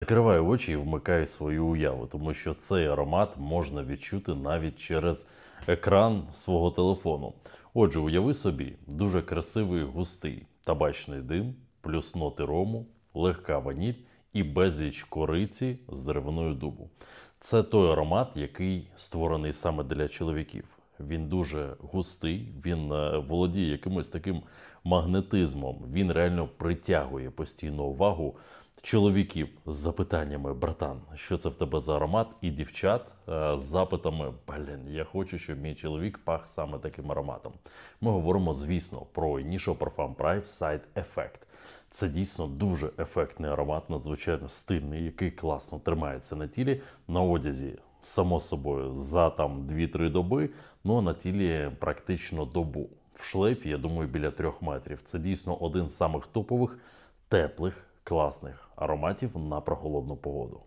Закривай очі і вмикай свою уяву, тому що цей аромат можна відчути навіть через екран свого телефону. Отже, уяви собі, дуже красивий густий табачний дим, плюс ноти рому, легка ваніль і безліч кориці з деревиною дубу. Це той аромат, який створений саме для чоловіків. Він дуже густий, він володіє якимось таким магнетизмом. Він реально притягує постійно увагу чоловіків з запитаннями: братан, що це в тебе за аромат? І дівчат з запитами: блін, я хочу, щоб мій чоловік пах саме таким ароматом. Ми говоримо, звісно, про Initio Parfum Prime Side Effect. Це дійсно дуже ефектний аромат, надзвичайно стильний, який класно тримається на тілі, на одязі. Само собою, за там 2-3 доби, ну а на тілі практично добу. В шлейфі, я думаю, біля 3 метрів. Це дійсно один з самих топових, теплих, класних ароматів на прохолодну погоду.